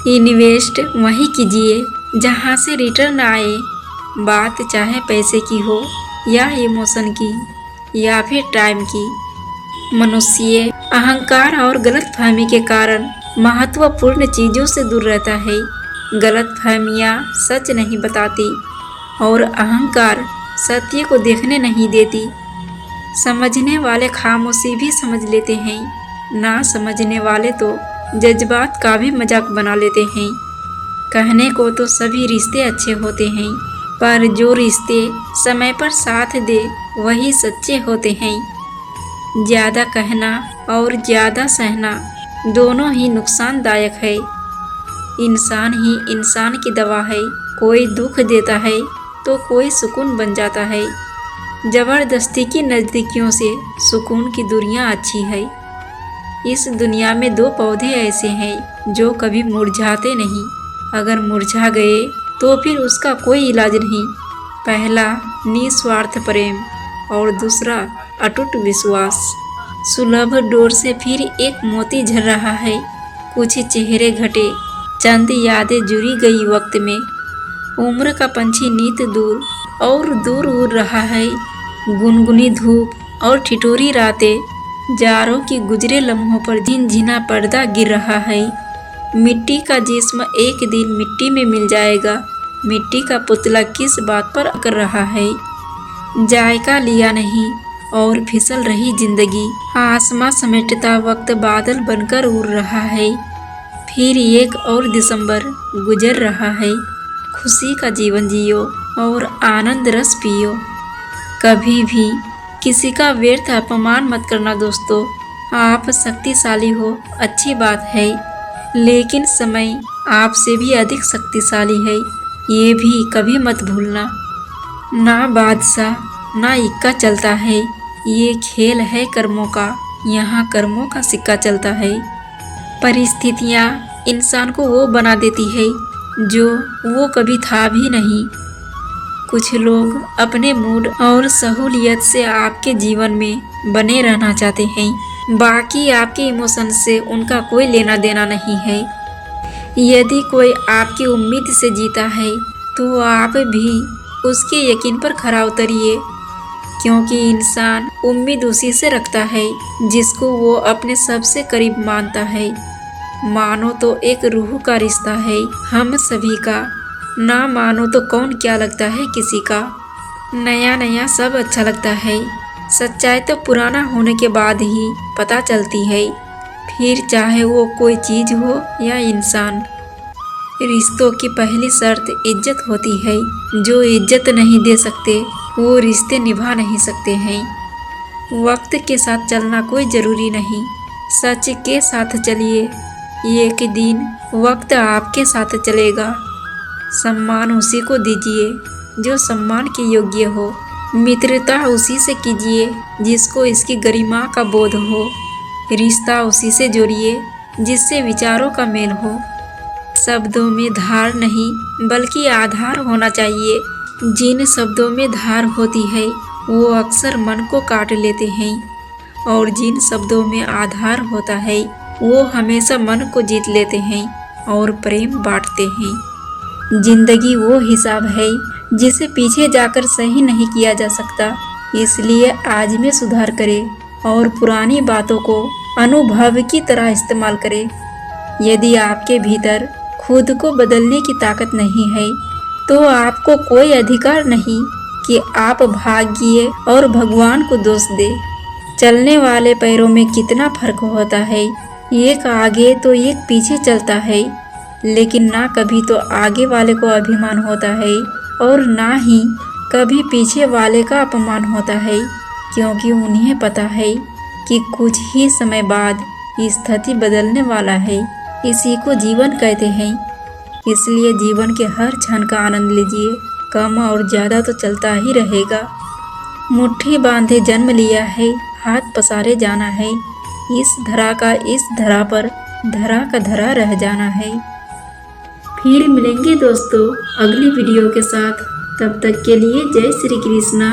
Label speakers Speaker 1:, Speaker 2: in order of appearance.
Speaker 1: Invest वहीं कीजिए जहां से रिटर्न आए। बात चाहे पैसे की हो या इमोशन की या फिर टाइम की। मनुष्य अहंकार और गलतफहमी के कारण महत्वपूर्ण चीज़ों से दूर रहता है। गलतफहमियां सच नहीं बताती और अहंकार सत्य को देखने नहीं देती। समझने वाले खामोशी भी समझ लेते हैं, ना समझने वाले तो जज्बात का भी मजाक बना लेते हैं। कहने को तो सभी रिश्ते अच्छे होते हैं, पर जो रिश्ते समय पर साथ दे वही सच्चे होते हैं। ज़्यादा कहना और ज़्यादा सहना दोनों ही नुकसानदायक है। इंसान ही इंसान की दवा है। कोई दुख देता है तो कोई सुकून बन जाता है। ज़बरदस्ती की नज़दीकियों से सुकून की दूरियां अच्छी है। इस दुनिया में दो पौधे ऐसे हैं जो कभी मुरझाते नहीं। अगर मुरझा गए तो फिर उसका कोई इलाज नहीं। पहला निस्वार्थ प्रेम और दूसरा अटूट विश्वास। सुलभ डोर से फिर एक मोती झर रहा है। कुछ चेहरे घटे, चंद यादें जुड़ी गई वक्त में। उम्र का पंछी नीत दूर और दूर उड़ रहा है। गुनगुनी धूप और ठिठुरी रातें, जारों की गुजरे लम्हों पर झिनझिना पर्दा गिर रहा है। मिट्टी का जिस्म एक दिन मिट्टी में मिल जाएगा। मिट्टी का पुतला किस बात पर अकर रहा है। जायका लिया नहीं और फिसल रही जिंदगी। आसमां समेटता वक्त बादल बनकर उड़ रहा है। फिर एक और दिसंबर गुजर रहा है। खुशी का जीवन जियो और आनंद रस पियो। कभी भी किसी का व्यर्थ अपमान मत करना दोस्तों। आप शक्तिशाली हो अच्छी बात है, लेकिन समय आपसे भी अधिक शक्तिशाली है, ये भी कभी मत भूलना। ना बादशाह ना इक्का चलता है, ये खेल है कर्मों का। यहाँ कर्मों का सिक्का चलता है। परिस्थितियाँ इंसान को वो बना देती है जो वो कभी था भी नहीं। कुछ लोग अपने मूड और सहूलियत से आपके जीवन में बने रहना चाहते हैं, बाकी आपके इमोशन से उनका कोई लेना देना नहीं है। यदि कोई आपकी उम्मीद से जीता है तो आप भी उसके यकीन पर खरा उतरिए, क्योंकि इंसान उम्मीद उसी से रखता है जिसको वो अपने सबसे करीब मानता है। मानो तो एक रूह का रिश्ता है हम सभी का, ना मानो तो कौन क्या लगता है किसी का। नया नया सब अच्छा लगता है, सच्चाई तो पुराना होने के बाद ही पता चलती है, फिर चाहे वो कोई चीज़ हो या इंसान। रिश्तों की पहली शर्त इज्जत होती है। जो इज्जत नहीं दे सकते वो रिश्ते निभा नहीं सकते हैं। वक्त के साथ चलना कोई ज़रूरी नहीं, सच के साथ चलिए। एक दिन वक्त आपके साथ चलेगा। सम्मान उसी को दीजिए जो सम्मान के योग्य हो। मित्रता उसी से कीजिए जिसको इसकी गरिमा का बोध हो। रिश्ता उसी से जोड़िए जिससे विचारों का मेल हो। शब्दों में धार नहीं बल्कि आधार होना चाहिए। जिन शब्दों में धार होती है वो अक्सर मन को काट लेते हैं, और जिन शब्दों में आधार होता है वो हमेशा मन को जीत लेते हैं और प्रेम बांटते हैं। जिंदगी वो हिसाब है जिसे पीछे जाकर सही नहीं किया जा सकता, इसलिए आज में सुधार करें और पुरानी बातों को अनुभव की तरह इस्तेमाल करें। यदि आपके भीतर खुद को बदलने की ताकत नहीं है तो आपको कोई अधिकार नहीं कि आप भाग्य और भगवान को दोष दे। चलने वाले पैरों में कितना फर्क होता है, एक आगे तो एक पीछे चलता है, लेकिन ना कभी तो आगे वाले को अभिमान होता है और ना ही कभी पीछे वाले का अपमान होता है, क्योंकि उन्हें पता है कि कुछ ही समय बाद स्थिति बदलने वाला है। इसी को जीवन कहते हैं। इसलिए जीवन के हर क्षण का आनंद लीजिए। कम और ज़्यादा तो चलता ही रहेगा। मुट्ठी बांधे जन्म लिया है, हाथ पसारे जाना है। इस धरा का इस धरा पर धरा का धरा रह जाना है। फिर मिलेंगे दोस्तों अगली वीडियो के साथ। तब तक के लिए जय श्री कृष्णा।